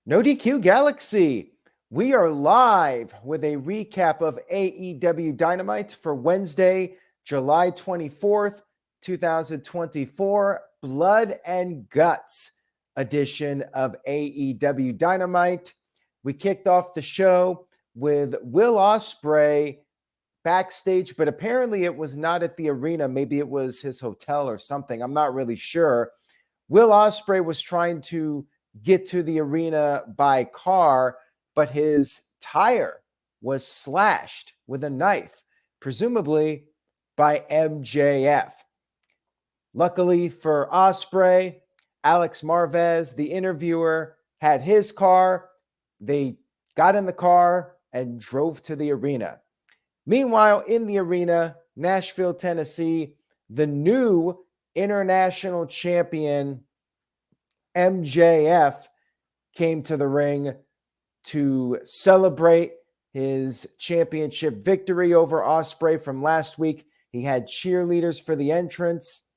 No DQ Galaxy. We are live with a recap of AEW Dynamite for Wednesday, July 24th, 2024, Blood and Guts edition of AEW Dynamite. We kicked off the show with Will Osprey backstage, but apparently it was not at the arena. Maybe it was his hotel or something. I'm not really sure. Will Osprey was trying to get to the arena by car, but his tire was slashed with a knife, presumably by MJF. Luckily for Osprey, Alex Marvez, the interviewer, had his car. They got in the car and drove to the arena. Meanwhile, in the arena, Nashville, Tennessee, the new international champion MJF came to the ring to celebrate his championship victory over Osprey from last week. He had cheerleaders for the entrance.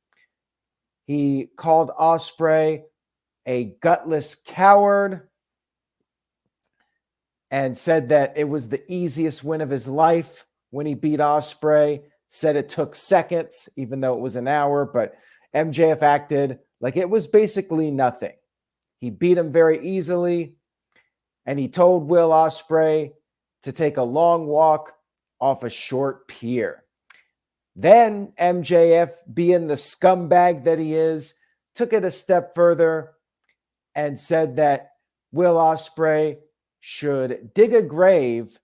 He called Osprey a gutless coward and said that it was the easiest win of his life when he beat Osprey. Said it took seconds, even though it was an hour, but MJF acted like it was basically nothing. He beat him very easily, and he told Will Osprey to take a long walk off a short pier. Then MJF, being the scumbag that he is, took it a step further and said that Will Osprey should dig a grave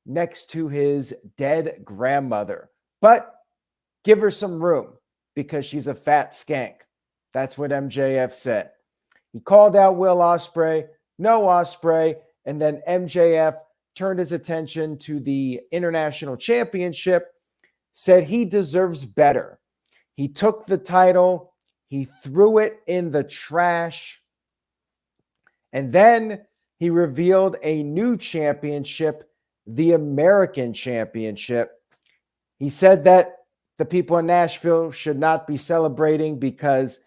next to his dead grandmother, but give her some room because she's a fat skank. That's what MJF said. He called out Will Osprey, no Osprey, and then MJF turned his attention to the International Championship, said he deserves better. He took the title, he threw it in the trash, and then he revealed a new championship, the American Championship. He said that the people in Nashville should not be celebrating because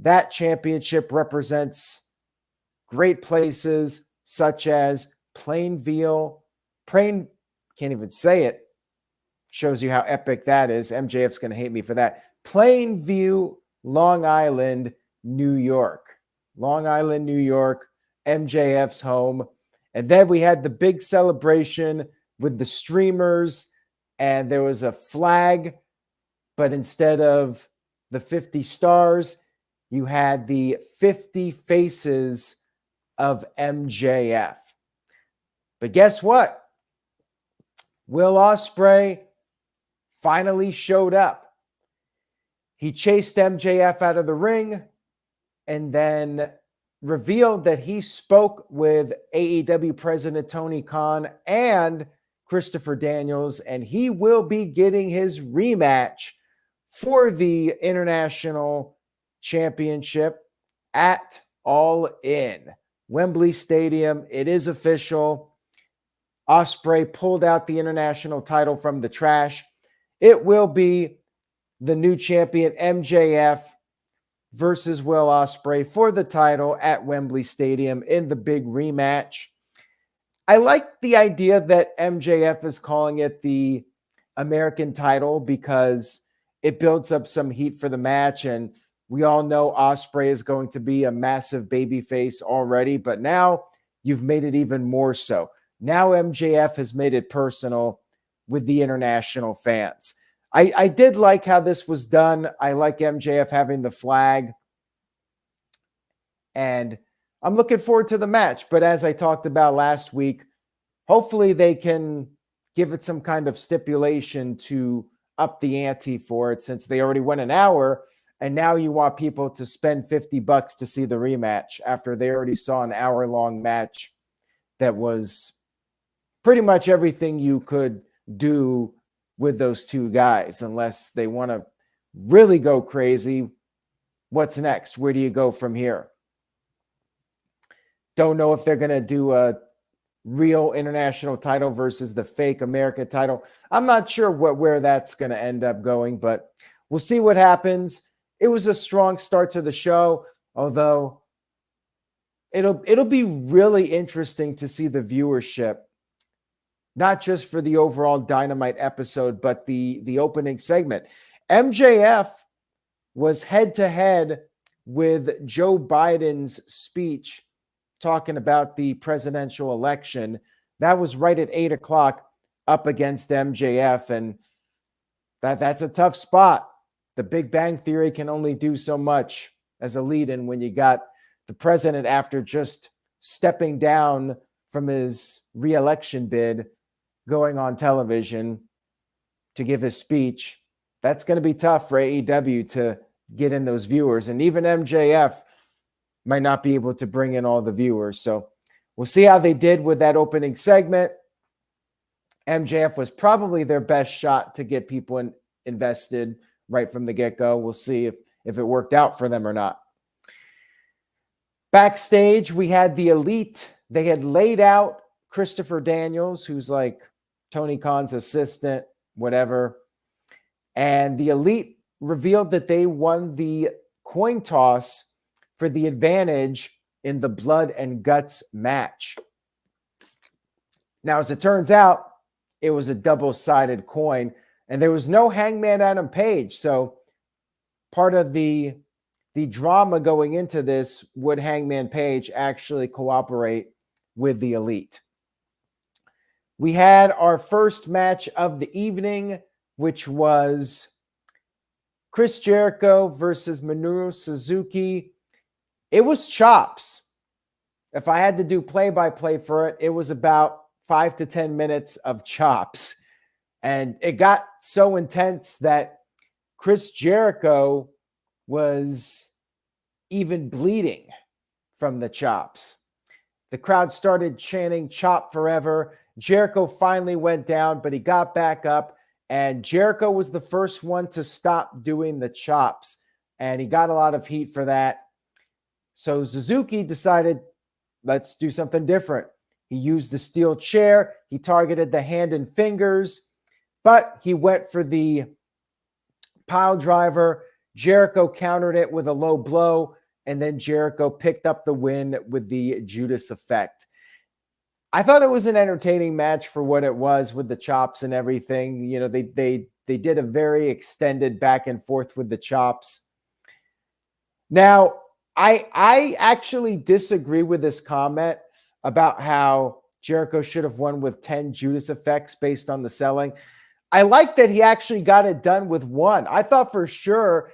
that championship represents great places such as Plainville. Can't even say it. Shows you how epic that is. MJF's going to hate me for that. Plainview, Long Island, New York. Long Island, New York, MJF's home. And then we had the big celebration with the streamers, and there was a flag, but instead of the 50 stars, you had the 50 faces of MJF. But guess what? Will Osprey finally showed up. He chased MJF out of the ring and then revealed that he spoke with AEW President Tony Khan and Christopher Daniels, and he will be getting his rematch for the International Championship at All In. Wembley Stadium. It is official. Osprey pulled out the international title from the trash. It will be the new champion MJF versus Will Osprey for the title at Wembley Stadium in the big rematch. I like the idea that MJF is calling it the American title because it builds up some heat for the match, and we all know Osprey is going to be a massive babyface already, but now you've made it even more so. Now MJF has made it personal with the international fans. I did like how this was done. I like MJF having the flag, and I'm looking forward to the match. But as I talked about last week, hopefully they can give it some kind of stipulation to up the ante for it, since they already went an hour. And now you want people to spend $50 to see the rematch after they already saw an hour-long match that was pretty much everything you could do with those two guys, unless they want to really go crazy. What's next? Where do you go from here? Don't know if they're going to do a real international title versus the fake American title. I'm not sure where that's going to end up going, but we'll see what happens. It was a strong start to the show, although it'll be really interesting to see the viewership, not just for the overall Dynamite episode, but the opening segment. MJF was head-to-head with Joe Biden's speech talking about the presidential election. That was right at 8 o'clock up against MJF, and that's a tough spot. The Big Bang Theory can only do so much as a lead-in when you got the president, after just stepping down from his re-election bid, going on television to give his speech. That's going to be tough for AEW to get in those viewers. And even MJF might not be able to bring in all the viewers. So we'll see how they did with that opening segment. MJF was probably their best shot to get people invested right from the get-go. We'll see if it worked out for them or not. Backstage, we had the Elite. They had laid out Christopher Daniels, who's like Tony Khan's assistant, whatever. And the Elite revealed that they won the coin toss for the advantage in the Blood and Guts match. Now, as it turns out, it was a double-sided coin, and there was no Hangman Adam Page. So part of the drama going into this, would Hangman Page actually cooperate with the Elite? We had our first match of the evening, which was Chris Jericho versus Minoru Suzuki. It was chops. If I had to do play-by-play for it, it was about 5 to 10 minutes of chops. And it got so intense that Chris Jericho was even bleeding from the chops. The crowd started chanting "Chop Forever." Jericho finally went down, but he got back up, and Jericho was the first one to stop doing the chops, and he got a lot of heat for that. So Suzuki decided, let's do something different. He used the steel chair. He targeted the hand and fingers, but he went for the pile driver. Jericho countered it with a low blow, and then Jericho picked up the win with the Judas effect. I thought it was an entertaining match for what it was, with the chops and everything. You know, they did a very extended back and forth with the chops. Now, I actually disagree with this comment about how Jericho should have won with 10 Judas effects based on the selling. I like that he actually got it done with one. I thought for sure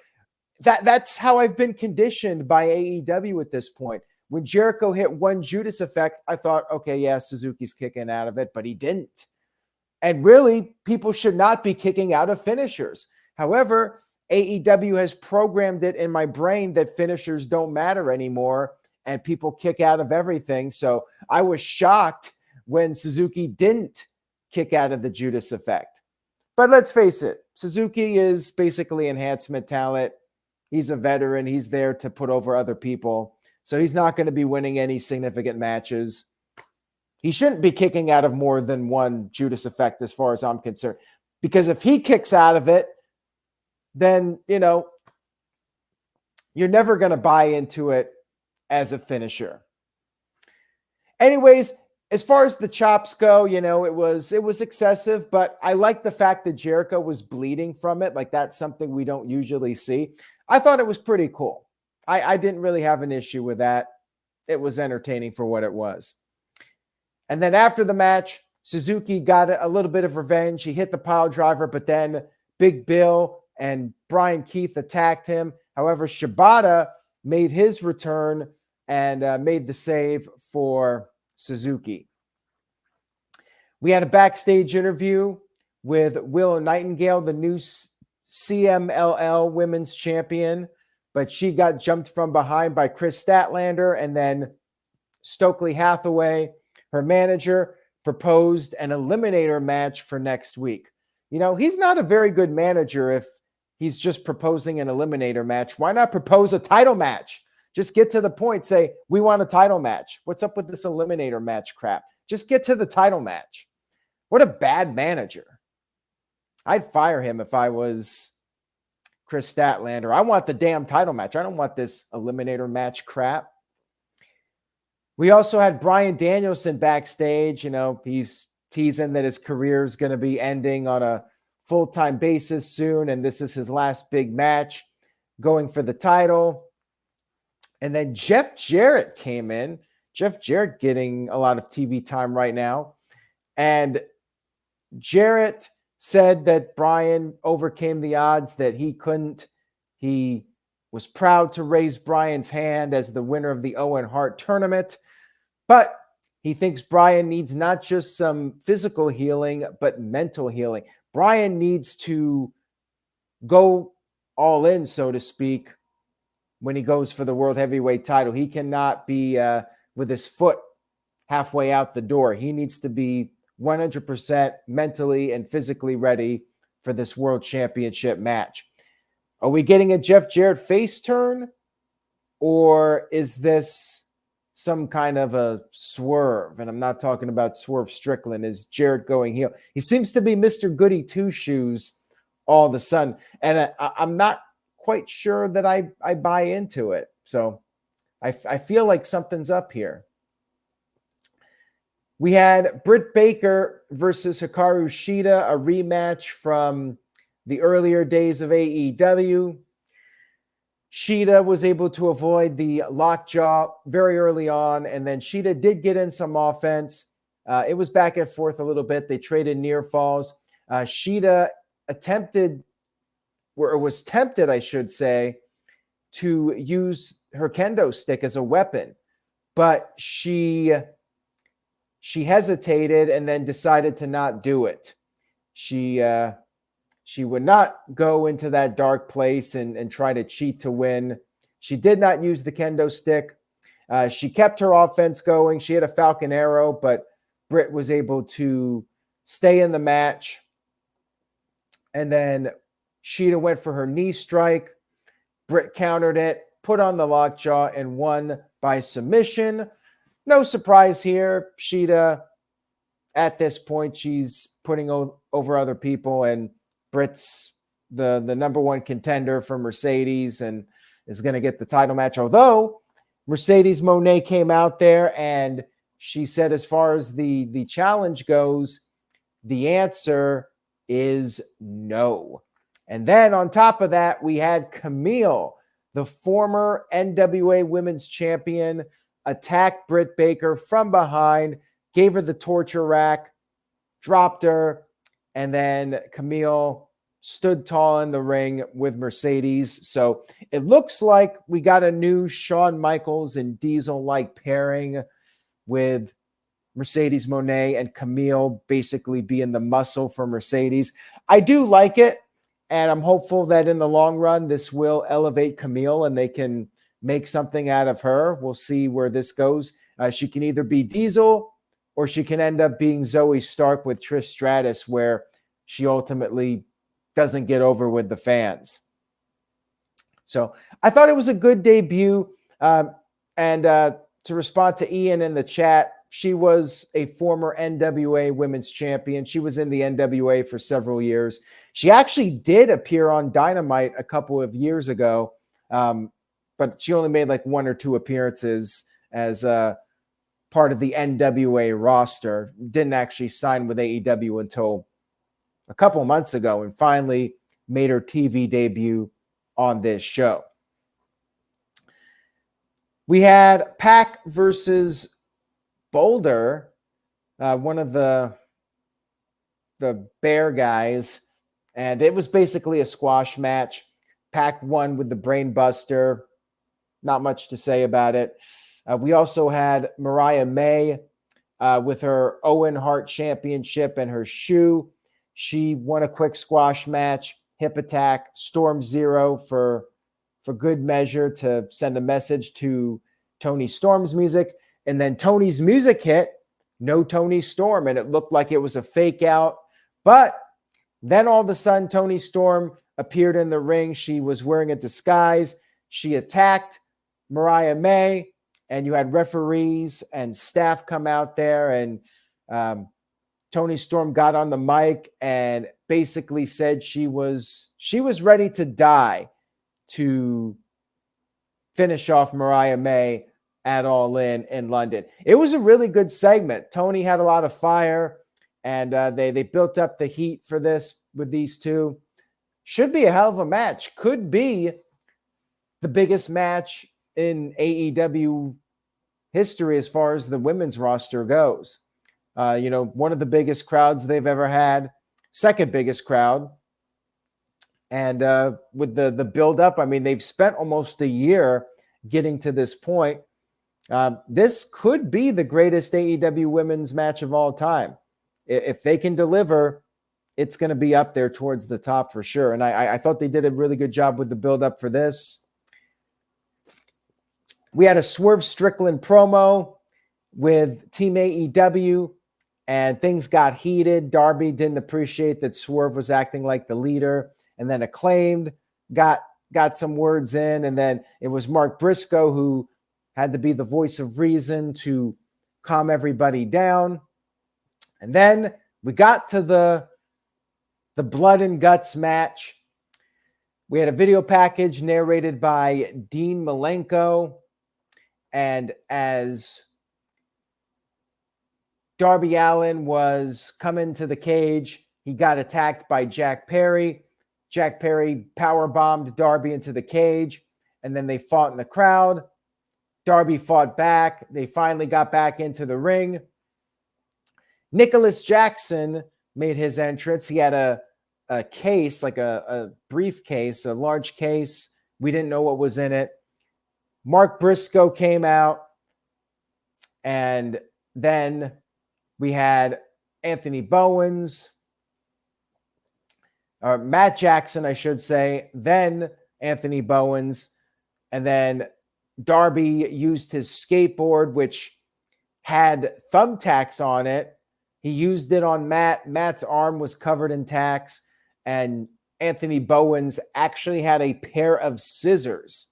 that's how I've been conditioned by AEW at this point. When Jericho hit one Judas effect, I thought, okay, yeah, Suzuki's kicking out of it, but he didn't. And really, people should not be kicking out of finishers. However, AEW has programmed it in my brain that finishers don't matter anymore and people kick out of everything. So I was shocked when Suzuki didn't kick out of the Judas effect. But let's face it, Suzuki is basically enhancement talent. He's a veteran. He's there to put over other people. So he's not going to be winning any significant matches. He shouldn't be kicking out of more than one Judas effect as far as I'm concerned. Because if he kicks out of it, then, you know, you're never going to buy into it as a finisher. Anyways, as far as the chops go, you know, it was excessive, but I like the fact that Jericho was bleeding from it. Like, that's something we don't usually see. I thought it was pretty cool. I didn't really have an issue with that. It was entertaining for what it was. And then after the match, Suzuki got a little bit of revenge. He hit the pile driver, but then Big Bill and Brian Keith attacked him. However, Shibata made his return and made the save for Suzuki. We had a backstage interview with Willow Nightingale, the new CMLL Women's Champion, but she got jumped from behind by Chris Statlander, and then Stokely Hathaway, her manager, proposed an eliminator match for next week. You know, he's not a very good manager if he's just proposing an eliminator match. Why not propose a title match? Just get to the point. Say, we want a title match. What's up with this eliminator match crap? Just get to the title match. What a bad manager. I'd fire him if I was Chris Statlander. I want the damn title match. I don't want this eliminator match crap. We also had Bryan Danielson backstage. He's teasing that his career is going to be ending on a full-time basis soon, and this is his last big match going for the title. And then Jeff Jarrett came in. Jeff Jarrett getting a lot of TV time right now. And Jarrett said that Bryan overcame the odds, that he couldn't. He was proud to raise Bryan's hand as the winner of the Owen Hart tournament. But he thinks Bryan needs not just some physical healing, but mental healing. Bryan needs to go all in, so to speak, when he goes for the World Heavyweight title. He cannot be with his foot halfway out the door. He needs to be 100% mentally and physically ready for this World Championship match. Are we getting a Jeff Jarrett face turn? Or is this some kind of a swerve? And I'm not talking about Swerve Strickland. Is Jarrett going heel? He seems to be Mr. Goody Two-Shoes all of a sudden. And I'm not quite sure that I buy into it. So I feel like something's up here. We had Britt Baker versus Hikaru Shida, a rematch from the earlier days of AEW. Shida was able to avoid the lockjaw very early on, and then Shida did get in some offense. It was back and forth a little bit. They traded near falls. Shida was tempted, I should say, to use her kendo stick as a weapon, but she hesitated and then decided to not do it. She would not go into that dark place and try to cheat to win. She did not use the kendo stick. She kept her offense going. She had a Falcon Arrow, but Britt was able to stay in the match. And then Shida went for her knee strike. Britt countered it, put on the lockjaw, and won by submission. No surprise here. Shida, at this point, she's putting over other people, and Britt's the number one contender for Mercedes and is going to get the title match. Although Mercedes Moné came out there and she said, as far as the challenge goes, the answer is no. And then on top of that, we had Camille, the former NWA Women's Champion, attacked Britt Baker from behind, gave her the torture rack, dropped her, and then Camille stood tall in the ring with Mercedes. So it looks like we got a new Shawn Michaels and Diesel-like pairing with Mercedes Moné and Camille basically being the muscle for Mercedes. I do like it, and I'm hopeful that in the long run, this will elevate Camille and they can make something out of her. We'll see where this goes. She can either be Diesel or she can end up being Zoe Stark with Trish Stratus, where she ultimately doesn't get over with the fans. So I thought it was a good debut. And to respond to Ian in the chat, she was a former NWA Women's Champion. She was in the NWA for several years. She actually did appear on Dynamite a couple of years ago, but she only made like one or two appearances as part of the NWA roster. Didn't actually sign with AEW until a couple months ago and finally made her TV debut on this show. We had Pac versus Boulder, one of the Bear guys, and it was basically a squash match. Pac won with the Brain Buster. Not much to say about it. We also had Mariah May with her Owen Hart Championship and her shoe. She won a quick squash match, hip attack, Storm Zero for good measure to send a message to Tony Storm's music. And then Tony's music hit, no Tony Storm, and it looked like it was a fake out. But then all of a sudden, Tony Storm appeared in the ring. She was wearing a disguise. She attacked Mariah May, and you had referees and staff come out there, and Tony Storm got on the mic and basically said she was ready to die to finish off Mariah May at All in London. It was a really good segment. Tony had a lot of fire, and they built up the heat for this with these two. Should be a hell of a match. Could be the biggest match in AEW history as far as the women's roster goes. One of the biggest crowds they've ever had, second biggest crowd. And with the build-up, I mean, they've spent almost a year getting to this point. This could be the greatest AEW women's match of all time. If they can deliver, it's going to be up there towards the top for sure. And I thought they did a really good job with the build-up for this. We had a Swerve Strickland promo with Team AEW, and things got heated. Darby didn't appreciate that Swerve was acting like the leader. And then Acclaimed got some words in. And then it was Mark Briscoe who had to be the voice of reason to calm everybody down. And then we got to the blood and guts match. We had a video package narrated by Dean Malenko. And as Darby Allin was coming to the cage, he got attacked by Jack Perry. Jack Perry powerbombed Darby into the cage, and then they fought in the crowd. Darby fought back. They finally got back into the ring. Nicholas Jackson made his entrance. He had a case, like a briefcase, a large case. We didn't know what was in it. Mark Briscoe came out, and then we had Anthony Bowens, or Matt Jackson, I should say, then Anthony Bowens, and then Darby used his skateboard, which had thumbtacks on it. He used it on Matt. Matt's arm was covered in tacks, and Anthony Bowens actually had a pair of scissors.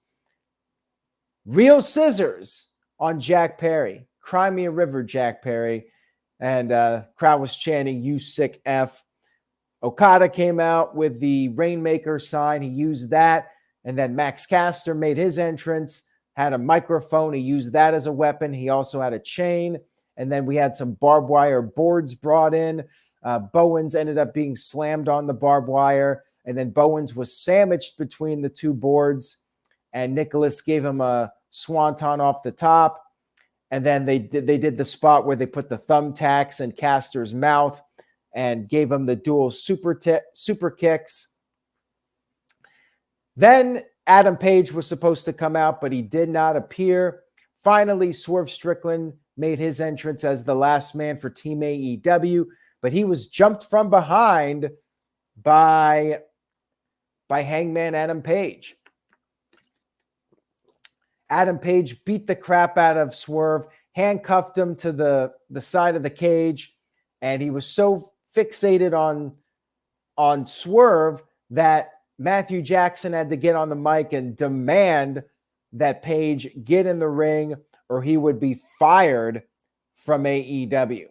Real scissors on Jack Perry. Cry me a river, Jack Perry. And crowd was chanting, "You sick F." Okada came out with the Rainmaker sign. He used that. And then Max Caster made his entrance, had a microphone. He used that as a weapon. He also had a chain. And then we had some barbed wire boards brought in. Bowens ended up being slammed on the barbed wire. And then Bowens was sandwiched between the two boards. And Nicholas gave him a swanton off the top. And then they did the spot where they put the thumbtacks in Caster's mouth and gave him the dual super kicks. Then Adam Page was supposed to come out, but he did not appear. Finally, Swerve Strickland made his entrance as the last man for Team AEW, but he was jumped from behind by Hangman Adam Page. Adam Page beat the crap out of Swerve, handcuffed him to the side of the cage, and he was so fixated on Swerve that Matthew Jackson had to get on the mic and demand that Page get in the ring or he would be fired from AEW.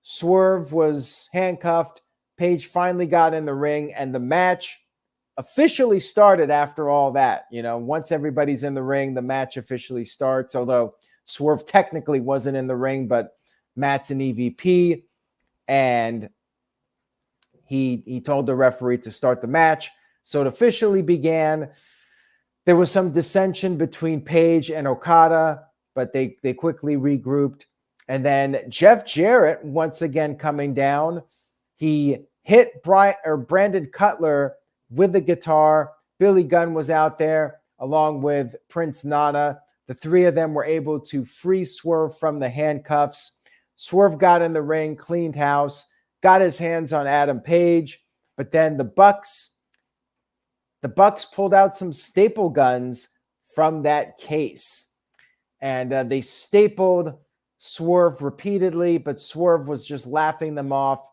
Swerve was handcuffed. Page finally got in the ring, and the match officially started after all that. Once everybody's in the ring, the match officially starts, although Swerve technically wasn't in the ring, but Matt's an EVP, and he told the referee to start the match. So it officially began. There was some dissension between Page and Okada, but they quickly regrouped. And then Jeff Jarrett, once again coming down, he hit Brandon Cutler with the guitar. Billy Gunn was out there along with Prince Nana. The three of them were able to free Swerve from the handcuffs. Swerve got in the ring, cleaned house, got his hands on Adam Page, but then the Bucks pulled out some staple guns from that case, and they stapled Swerve repeatedly, but Swerve was just laughing them off.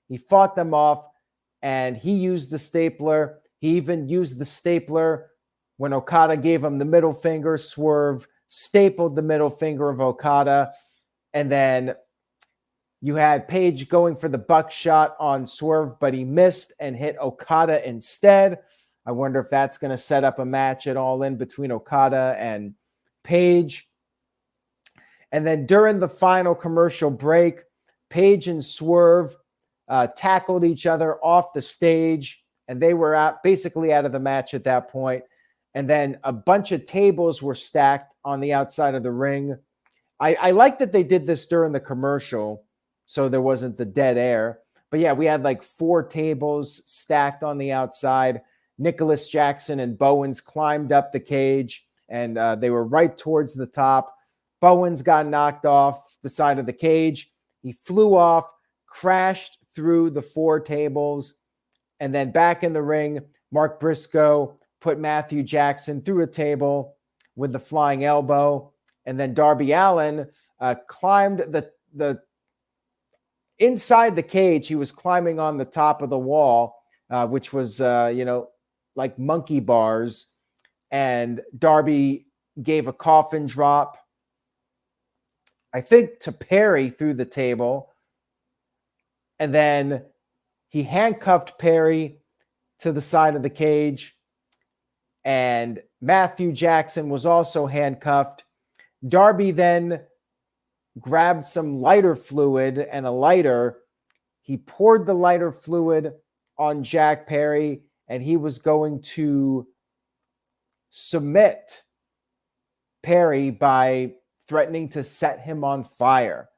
He fought them off, and he used the stapler. He even used the stapler when Okada gave him the middle finger. Swerve stapled the middle finger of Okada, and then you had Page going for the buckshot on Swerve, but he missed and hit Okada instead. I wonder if that's going to set up a match at All In between Okada and Page. And then during the final commercial break, Paige and Swerve tackled each other off the stage, and they were basically out of the match at that point. And then a bunch of tables were stacked on the outside of the ring. I like that they did this during the commercial, so there wasn't the dead air. But yeah, we had like 4 tables stacked on the outside. Nicholas Jackson and Bowens climbed up the cage, and they were right towards the top. Bowens got knocked off the side of the cage. He flew off, crashed through the 4 tables, and then back in the ring, Mark Briscoe put Matthew Jackson through a table with the flying elbow. And then Darby Allin climbed the inside the cage. He was climbing on the top of the wall, which was, like monkey bars. And Darby gave a coffin drop, I think, to Perry through the table. And then he handcuffed Perry to the side of the cage. And Matthew Jackson was also handcuffed. Darby then grabbed some lighter fluid and a lighter. He poured the lighter fluid on Jack Perry, and he was going to submit Perry by threatening to set him on fire.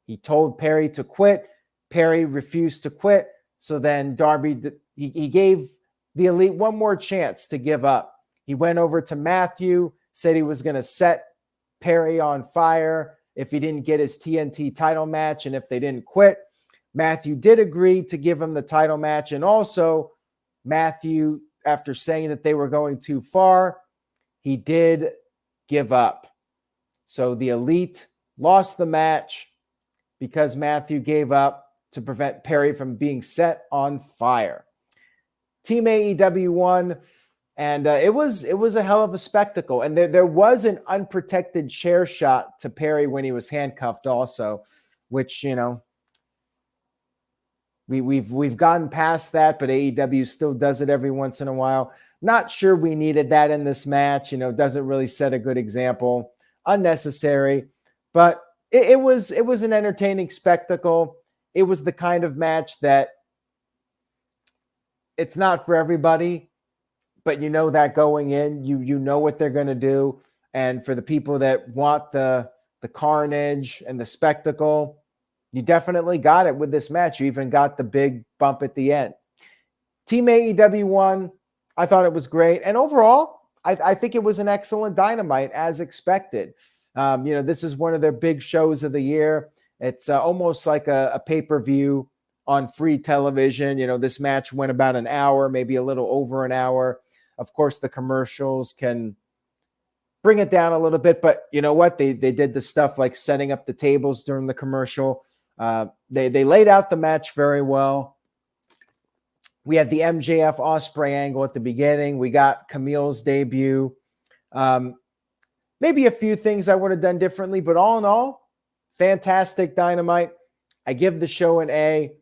He told Perry to quit. Perry refused to quit. So then Darby, he gave the Elite one more chance to give up. He went over to Matthew, said he was going to set Perry on fire if he didn't get his TNT title match and if they didn't quit. Matthew did agree to give him the title match. And also, Matthew, after saying that they were going too far, he did give up. So the Elite lost the match because Matthew gave up to prevent Perry from being set on fire. Team AEW won, and it was a hell of a spectacle. And there was an unprotected chair shot to Perry when he was handcuffed also, which, we've gotten past that, but AEW still does it every once in a while. Not sure we needed that in this match. Doesn't really set a good example. Unnecessary, but it was an entertaining spectacle. It was the kind of match that it's not for everybody, but that going in, you know what they're going to do. And for the people that want the carnage and the spectacle, you definitely got it with this match. You even got the big bump at the end. Team AEW won. I thought it was great. And overall, I think it was an excellent Dynamite as expected. This is one of their big shows of the year. It's almost like a pay-per-view on free television. This match went about an hour, maybe a little over an hour. Of course, the commercials can bring it down a little bit, but you know what? They did the stuff like setting up the tables during the commercial. They laid out the match very well. We had the MJF Osprey angle at the beginning. We got Camille's debut. Maybe a few things I would have done differently, but all in all, fantastic Dynamite. I give the show an A.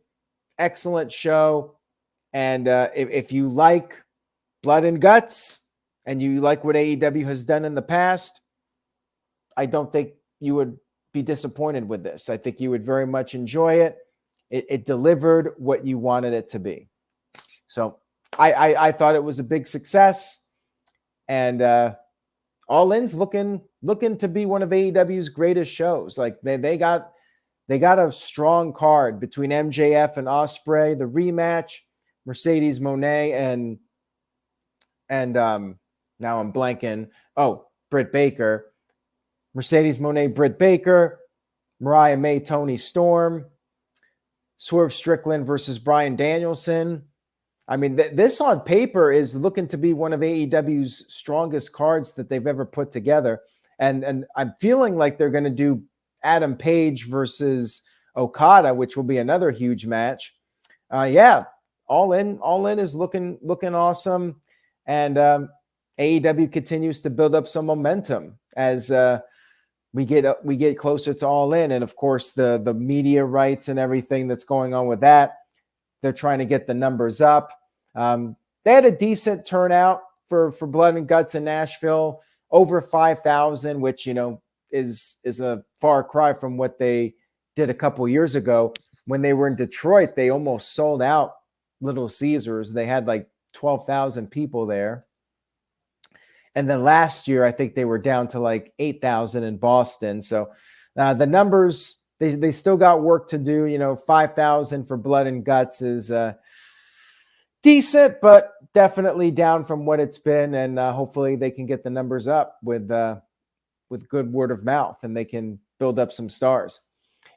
Excellent show. And if you like blood and guts and you like what AEW has done in the past, I don't think you would be disappointed with this. I think you would very much enjoy it. It delivered what you wanted it to be. So I thought it was a big success, and Allin's looking to be one of AEW's greatest shows. Like they got a strong card between MJF and Osprey, the rematch, Mercedes Moné, and now I'm blanking. Oh, Britt Baker, Mercedes Moné, Britt Baker, Mariah May, Toni Storm, Swerve Strickland versus Bryan Danielson. I mean, this on paper is looking to be one of AEW's strongest cards that they've ever put together. And I'm feeling like they're going to do Adam Page versus Okada, which will be another huge match. All in is looking awesome. And AEW continues to build up some momentum as we get closer to All In. And of course, the media rights and everything that's going on with that. They're trying to get the numbers up. They had a decent turnout for Blood and Guts in Nashville, over 5,000, which, is a far cry from what they did a couple years ago. When they were in Detroit, they almost sold out Little Caesars. They had like 12,000 people there. And then last year, I think they were down to like 8,000 in Boston. So the numbers, they still got work to do. 5,000 for Blood and Guts is decent, but definitely down from what it's been. And hopefully they can get the numbers up with good word of mouth, and they can build up some stars.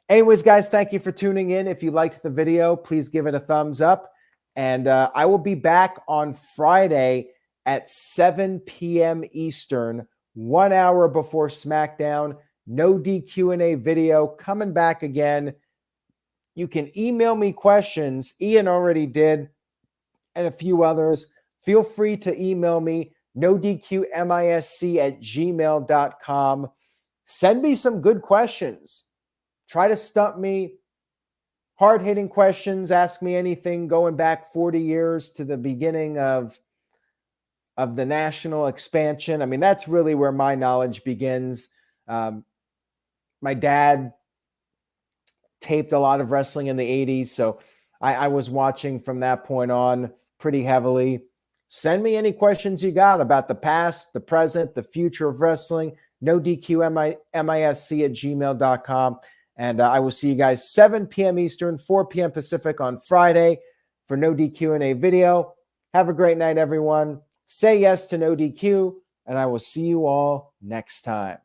Anyways, guys, thank you for tuning in. If you liked the video, please give it a thumbs up. And I will be back on Friday at 7 p.m. Eastern, 1 hour before SmackDown. No DQ&A video coming back again. You can email me questions. Ian already did, and a few others. Feel free to email me, nodqmisc@gmail.com. Send me some good questions. Try to stump me. Hard-hitting questions. Ask me anything going back 40 years to the beginning of the national expansion. I mean, that's really where my knowledge begins. My dad taped a lot of wrestling in the 80s, so I was watching from that point on pretty heavily. Send me any questions you got about the past, the present, the future of wrestling. nodqmisc@gmail.com. And I will see you guys 7 p.m. Eastern, 4 p.m. Pacific on Friday for No DQ&A video. Have a great night, everyone. Say yes to No DQ, and I will see you all next time.